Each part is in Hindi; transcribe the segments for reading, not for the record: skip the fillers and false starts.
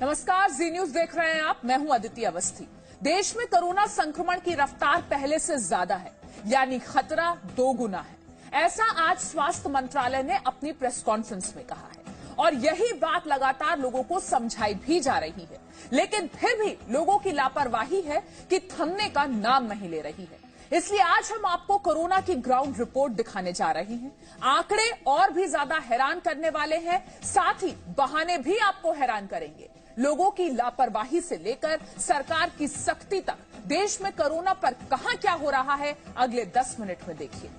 नमस्कार, जी न्यूज देख रहे हैं आप। मैं हूं अदिति अवस्थी। देश में कोरोना संक्रमण की रफ्तार पहले से ज्यादा है, यानी खतरा दोगुना है। ऐसा आज स्वास्थ्य मंत्रालय ने अपनी प्रेस कॉन्फ्रेंस में कहा है और यही बात लगातार लोगों को समझाई भी जा रही है। लेकिन फिर भी लोगों की लापरवाही है कि थमने का नाम नहीं ले रही है। इसलिए आज हम आपको कोरोना की ग्राउंड रिपोर्ट दिखाने जा रहे हैं। आंकड़े और भी ज्यादा हैरान करने वाले हैं, साथ ही बहाने भी आपको हैरान करेंगे। लोगों की लापरवाही से लेकर सरकार की सख्ती तक देश में कोरोना पर कहां क्या हो रहा है, अगले 10 मिनट में देखिए।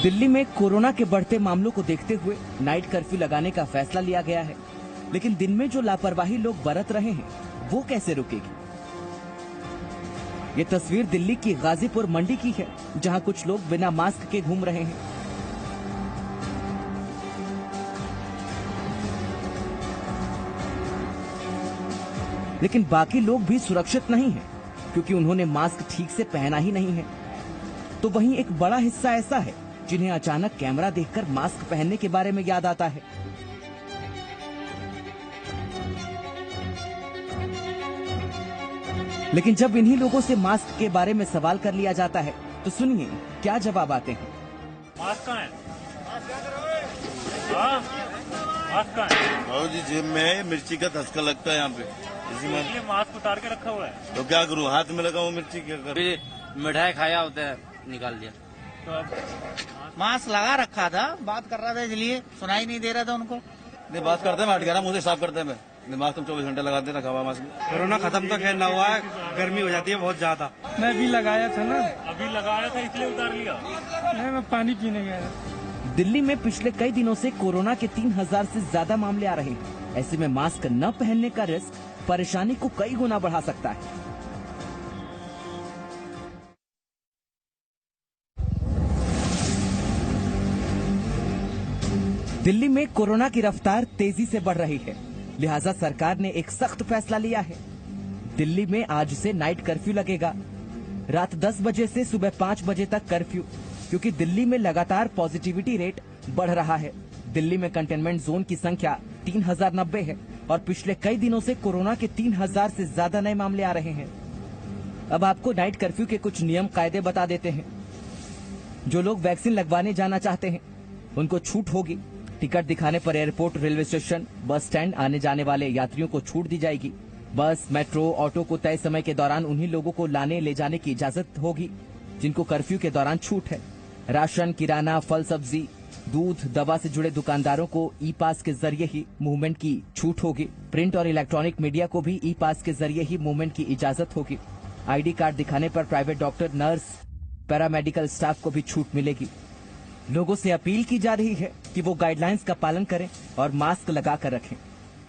दिल्ली में कोरोना के बढ़ते मामलों को देखते हुए नाइट कर्फ्यू लगाने का फैसला लिया गया है, लेकिन दिन में जो लापरवाही लोग बरत रहे हैं वो कैसे रुकेगी। ये तस्वीर दिल्ली की गाजीपुर मंडी की है, जहां कुछ लोग बिना मास्क के घूम रहे हैं। लेकिन बाकी लोग भी सुरक्षित नहीं हैं, क्योंकि उन्होंने मास्क ठीक से पहना ही नहीं है। तो वहीं एक बड़ा हिस्सा ऐसा है जिन्हें अचानक कैमरा देखकर मास्क पहनने के बारे में याद आता है। लेकिन जब इन्हीं लोगों से मास्क के बारे में सवाल कर लिया जाता है तो सुनिए क्या जवाब आते हैं। मास्क कहाँ है? मास्क कहाँ है? बाबू जी जेब में है, मिर्ची का धसका लगता है यहाँ पे, इसलिए मास्क उतार के रखा हुआ है। तो क्या करूँ, हाथ में लगा हुआ मिर्ची क्या करूँ? मिठाई खाया होता है, निकाल दिया। तो अब मास्क लगा रखा था, बात कर रहा था इसलिए सुनाई नहीं दे रहा था उनको। नहीं बात करते हैं, हट गया ना, मुझे साफ करते हैं। मैं मास्क तुम 24 घंटे लगाते रखा हुआ मास्क। कोरोना खत्म तो खैर ना हुआ है, गर्मी हो जाती है बहुत ज्यादा। मैं भी लगाया था ना, अभी लगाया था इसलिए उतार लिया। नहीं मैं पानी पीने गया था। दिल्ली में पिछले कई दिनों से कोरोना के 3000 से ज्यादा मामले आ रहे हैं। ऐसे में मास्क न पहनने का रिस्क परेशानी को कई गुना बढ़ा सकता है। दिल्ली में कोरोना की रफ्तार तेजी से बढ़ रही है, लिहाजा सरकार ने एक सख्त फैसला लिया है। दिल्ली में आज से नाइट कर्फ्यू लगेगा। रात 10 बजे से सुबह 5 बजे तक कर्फ्यू, क्योंकि दिल्ली में लगातार पॉजिटिविटी रेट बढ़ रहा है। दिल्ली में कंटेनमेंट जोन की संख्या 3090 है और पिछले कई दिनों से कोरोना के 3000 से ज्यादा नए मामले आ रहे हैं। अब आपको नाइट कर्फ्यू के कुछ नियम कायदे बता देते हैं। जो लोग वैक्सीन लगवाने जाना चाहते हैं उनको छूट होगी। टिकट दिखाने पर airport, railway station, bus stand आने जाने वाले यात्रियों को छूट दी जाएगी। बस, मेट्रो, ऑटो को तय समय के दौरान उन्हीं लोगों को लाने ले जाने की इजाजत होगी जिनको कर्फ्यू के दौरान छूट है। राशन, किराना, फल सब्जी, दूध, दवा से जुड़े दुकानदारों को ई पास के जरिए ही मूवमेंट की छूट होगी। प्रिंट और इलेक्ट्रॉनिक मीडिया को भी ई पास के जरिए ही मूवमेंट की इजाजत होगी। आईडी कार्ड दिखाने पर private doctor, nurse, paramedical staff को भी छूट मिलेगी। लोगों से अपील की जा रही है कि वो गाइडलाइंस का पालन करें और मास्क लगा कर रखें।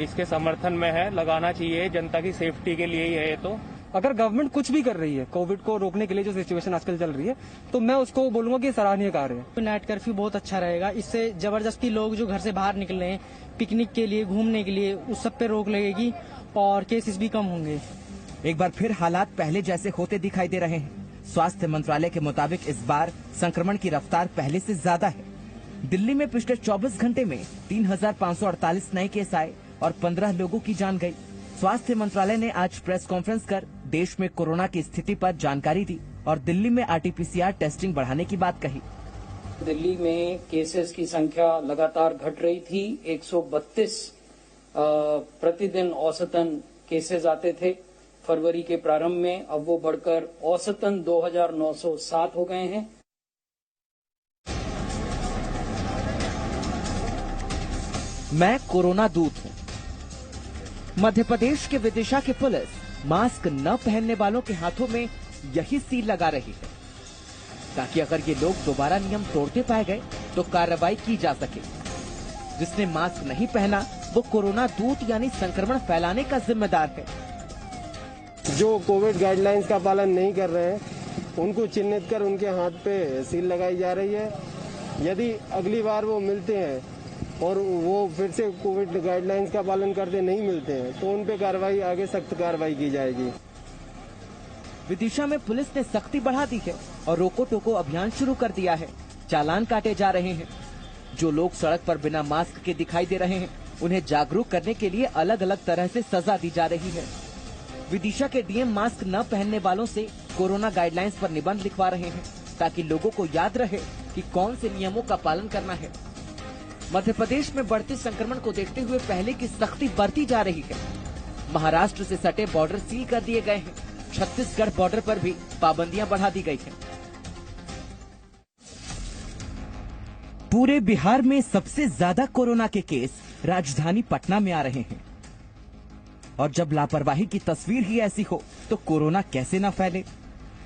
इसके समर्थन में है, लगाना चाहिए, जनता की सेफ्टी के लिए ही है। तो अगर गवर्नमेंट कुछ भी कर रही है कोविड को रोकने के लिए, जो सिचुएशन आजकल चल रही है, तो मैं उसको बोलूंगा कि सराहनीय कार्य है। नाइट कर्फ्यू बहुत अच्छा रहेगा। इससे जबरदस्ती लोग जो घर से बाहर निकल रहे हैं पिकनिक के लिए, घूमने के लिए, उस सब पे रोक लगेगी और केसेस भी कम होंगे। एक बार फिर हालात पहले जैसे होते दिखाई दे रहे हैं। स्वास्थ्य मंत्रालय के मुताबिक इस बार संक्रमण की रफ्तार पहले से ज्यादा है। दिल्ली में पिछले 24 घंटे में 3548 नए केस आए और 15 लोगों की जान गई। स्वास्थ्य मंत्रालय ने आज प्रेस कॉन्फ्रेंस कर देश में कोरोना की स्थिति पर जानकारी दी और दिल्ली में आरटीपीसीआर टेस्टिंग बढ़ाने की बात कही। दिल्ली में केसेस की संख्या लगातार घट रही थी। 132 प्रतिदिन औसतन केसेस आते थे फरवरी के प्रारंभ में। अब वो बढ़कर औसतन 2907 हो गए हैं। मैं कोरोना दूत हूं। मध्य प्रदेश के विदिशा की पुलिस मास्क न पहनने वालों के हाथों में यही सील लगा रही है, ताकि अगर ये लोग दोबारा नियम तोड़ते पाए गए तो कार्रवाई की जा सके। जिसने मास्क नहीं पहना वो कोरोना दूत यानी संक्रमण फैलाने का जिम्मेदार है। जो कोविड गाइडलाइंस का पालन नहीं कर रहे हैं उनको चिन्हित कर उनके हाथ पे सील लगाई जा रही है। यदि अगली बार वो मिलते हैं और वो फिर से कोविड गाइडलाइंस का पालन करते नहीं मिलते हैं तो उन पे कार्रवाई, आगे सख्त कार्रवाई की जाएगी। विदिशा में पुलिस ने सख्ती बढ़ा दी है और रोको टोको अभियान शुरू कर दिया है। चालान काटे जा रहे हैं। जो लोग सड़क पर बिना मास्क के दिखाई दे रहे हैं उन्हें जागरूक करने के लिए अलग अलग तरह से सजा दी जा रही है। विदिशा के डीएम मास्क न पहनने वालों से कोरोना गाइडलाइंस पर निबंध लिखवा रहे हैं ताकि लोगों को याद रहे कि कौन से नियमों का पालन करना है। मध्य प्रदेश में बढ़ते संक्रमण को देखते हुए पहले की सख्ती बरती जा रही है। महाराष्ट्र से सटे बॉर्डर सील कर दिए गए हैं। छत्तीसगढ़ बॉर्डर पर भी पाबंदियां बढ़ा दी गई हैं। पूरे बिहार में सबसे ज्यादा कोरोना के केस राजधानी पटना में आ रहे हैं और जब लापरवाही की तस्वीर ही ऐसी हो तो कोरोना कैसे न फैले।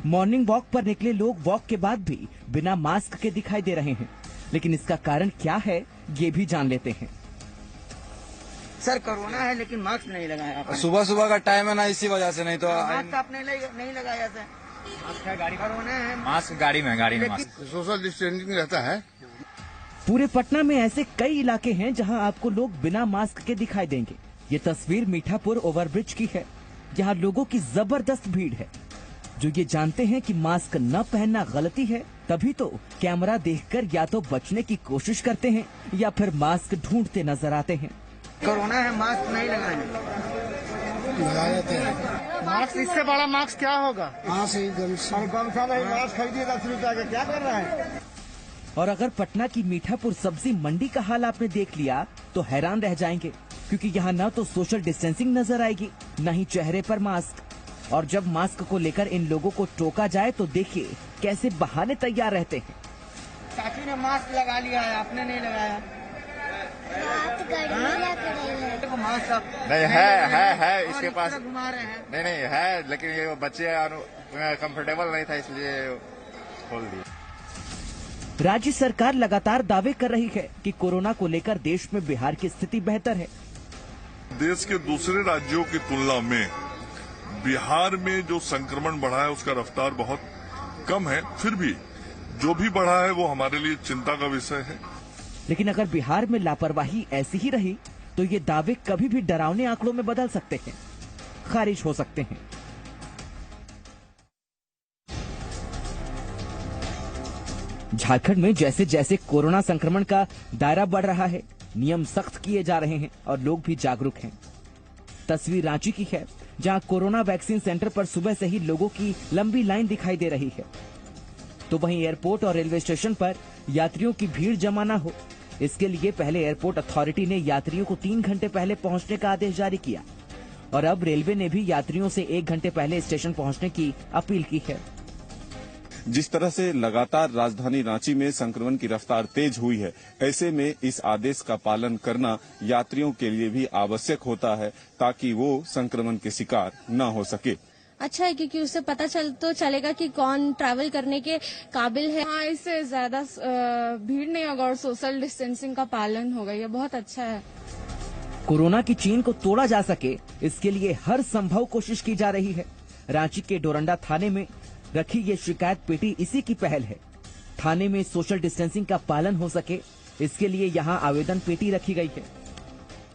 मॉर्निंग वॉक पर निकले लोग वॉक के बाद भी बिना मास्क के दिखाई दे रहे हैं, लेकिन इसका कारण क्या है ये भी जान लेते हैं। सर कोरोना है लेकिन मास्क नहीं लगाया। सुबह सुबह का टाइम है ना, इसी वजह से। नहीं तो मास्क आपने नहीं लगाया सर। मास्क है गाड़ी कोरोना है, मास्क गाड़ी में मास्क सोशल डिस्टेंसिंग रहता है। पूरे पटना में ऐसे कई इलाके हैं जहां आपको लोग बिना मास्क के दिखाई देंगे। ये तस्वीर मीठापुर ओवरब्रिज की है। यहाँ लोगों की जबरदस्त भीड़ है जो ये जानते हैं कि मास्क न पहनना गलती है, तभी तो कैमरा देखकर या तो बचने की कोशिश करते हैं या फिर मास्क ढूंढते नजर आते हैं। कोरोना है, मास्क नहीं लगाए। मास्क इससे बड़ा मास्क क्या होगा? हाँ सही, गमछा नहीं, मास्क खरीदिए 10 रुपया का, क्या कर रहा है? और अगर पटना की मीठापुर सब्जी मंडी का हाल आपने देख लिया तो हैरान रह जाएंगे, क्योंकि यहाँ न तो सोशल डिस्टेंसिंग नजर आएगी न ही चेहरे पर मास्क। और जब मास्क को लेकर इन लोगों को टोका जाए तो देखिए कैसे बहाने तैयार रहते हैं। चाची ने मास्क लगा लिया है, आपने नहीं लगाया। मास्क नहीं है इसके पास घुमा रहे हैं। नहीं है, लेकिन ये बच्चे कंफर्टेबल नहीं था इसलिए खोल दिया। राज्य सरकार लगातार दावे कर रही है कि कोरोना को लेकर देश में बिहार की स्थिति बेहतर है। देश के दूसरे राज्यों की तुलना में बिहार में जो संक्रमण बढ़ा है उसका रफ्तार बहुत कम है। फिर भी जो भी बढ़ा है वो हमारे लिए चिंता का विषय है। लेकिन अगर बिहार में लापरवाही ऐसी ही रही तो ये दावे कभी भी डरावने आंकड़ों में बदल सकते हैं, खारिज हो सकते हैं। झारखंड में जैसे जैसे कोरोना संक्रमण का दायरा बढ़ रहा है, नियम सख्त किए जा रहे हैं और लोग भी जागरूक हैं। तस्वीर रांची की है, जहां कोरोना वैक्सीन सेंटर पर सुबह से ही लोगों की लंबी लाइन दिखाई दे रही है। तो वहीं एयरपोर्ट और रेलवे स्टेशन पर यात्रियों की भीड़ जमा न हो, इसके लिए पहले एयरपोर्ट अथॉरिटी ने यात्रियों को 3 घंटे पहले पहुंचने का आदेश जारी किया और अब रेलवे ने भी यात्रियों से 1 घंटे पहले स्टेशन पहुंचने की अपील की है। जिस तरह से लगातार राजधानी रांची में संक्रमण की रफ्तार तेज हुई है, ऐसे में इस आदेश का पालन करना यात्रियों के लिए भी आवश्यक होता है ताकि वो संक्रमण के शिकार न हो सके। अच्छा है क्योंकि उससे पता चलेगा कि कौन ट्रैवल करने के काबिल है। हाँ, इससे ज्यादा भीड़ नहीं होगा और सोशल डिस्टेंसिंग का पालन होगा, ये बहुत अच्छा है। कोरोना की चेन को तोड़ा जा सके, इसके लिए हर संभव कोशिश की जा रही है। रांची के डोरंडा थाने में रखी ये शिकायत पेटी इसी की पहल है। थाने में सोशल डिस्टेंसिंग का पालन हो सके, इसके लिए यहाँ आवेदन पेटी रखी गई है।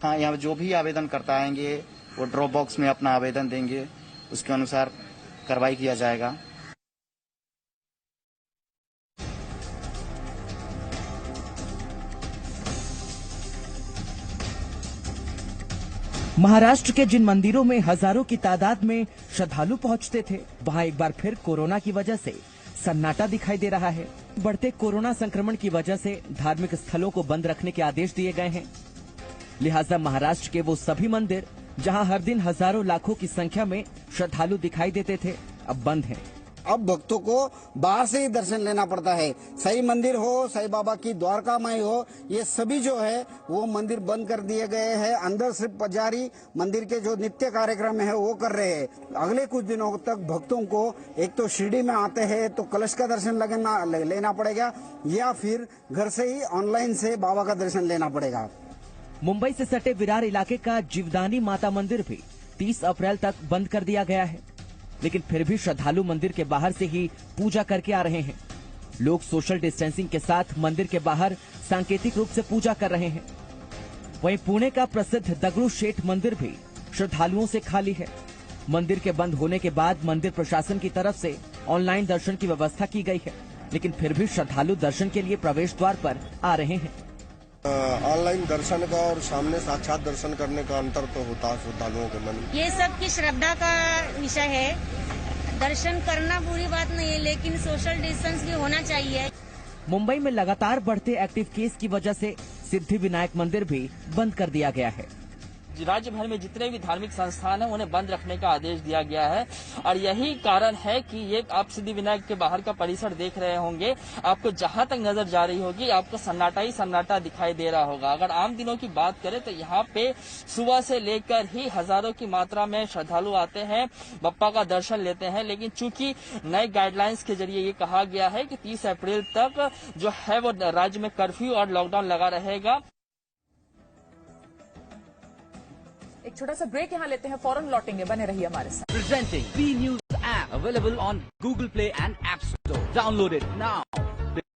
हाँ, यहाँ जो भी आवेदन करता आएंगे वो ड्रॉप बॉक्स में अपना आवेदन देंगे, उसके अनुसार कार्रवाई किया जाएगा। महाराष्ट्र के जिन मंदिरों में हजारों की तादाद में श्रद्धालु पहुंचते थे, वहां एक बार फिर कोरोना की वजह से सन्नाटा दिखाई दे रहा है। बढ़ते कोरोना संक्रमण की वजह से धार्मिक स्थलों को बंद रखने के आदेश दिए गए हैं। लिहाजा महाराष्ट्र के वो सभी मंदिर जहां हर दिन हजारों लाखों की संख्या में श्रद्धालु दिखाई देते थे, अब बंद हैं। अब भक्तों को बाहर से ही दर्शन लेना पड़ता है। साईं मंदिर हो, साईं बाबा की द्वारका माई हो, ये सभी जो है वो मंदिर बंद कर दिए गए हैं। अंदर सिर्फ पुजारी मंदिर के जो नित्य कार्यक्रम है वो कर रहे हैं। अगले कुछ दिनों तक भक्तों को एक तो शिरडी में आते हैं तो कलश का दर्शन लेना पड़ेगा या फिर घर से ही ऑनलाइन से बाबा का दर्शन लेना पड़ेगा। मुंबई से सटे विरार इलाके का जीवदानी माता मंदिर भी 30 अप्रैल तक बंद कर दिया गया है, लेकिन फिर भी श्रद्धालु मंदिर के बाहर से ही पूजा करके आ रहे हैं। लोग सोशल डिस्टेंसिंग के साथ मंदिर के बाहर सांकेतिक रूप से पूजा कर रहे हैं। वहीं पुणे का प्रसिद्ध दगड़ू शेठ मंदिर भी श्रद्धालुओं से खाली है। मंदिर के बंद होने के बाद मंदिर प्रशासन की तरफ से ऑनलाइन दर्शन की व्यवस्था की गई है, लेकिन फिर भी श्रद्धालु दर्शन के लिए प्रवेश द्वार पर आ रहे हैं। ऑनलाइन दर्शन का और सामने साक्षात दर्शन करने का अंतर तो होता है श्रद्धालुओं के मन में। ये सब की श्रद्धा का विषय है। दर्शन करना बुरी बात नहीं है, लेकिन सोशल डिस्टेंस भी होना चाहिए। मुंबई में लगातार बढ़ते एक्टिव केस की वजह से सिद्धि विनायक मंदिर भी बंद कर दिया गया है। राज्य भर में जितने भी धार्मिक संस्थान हैं उन्हें बंद रखने का आदेश दिया गया है और यही कारण है कि ये आप सिद्धि विनायक के बाहर का परिसर देख रहे होंगे, आपको जहां तक नजर जा रही होगी आपको सन्नाटा ही सन्नाटा दिखाई दे रहा होगा। अगर आम दिनों की बात करें तो यहाँ पे सुबह से लेकर ही हजारों की मात्रा में श्रद्धालु आते हैं, बप्पा का दर्शन लेते हैं। लेकिन चूंकि नए गाइडलाइंस के जरिए ये कहा गया है कि 30 अप्रैल तक जो है वो राज्य में कर्फ्यू और लॉकडाउन लगा रहेगा। एक छोटा सा ब्रेक यहाँ लेते हैं, फौरन लौटेंगे, बने रहिए हमारे साथ। Presenting B News app available on Google Play and App Store. Download it now.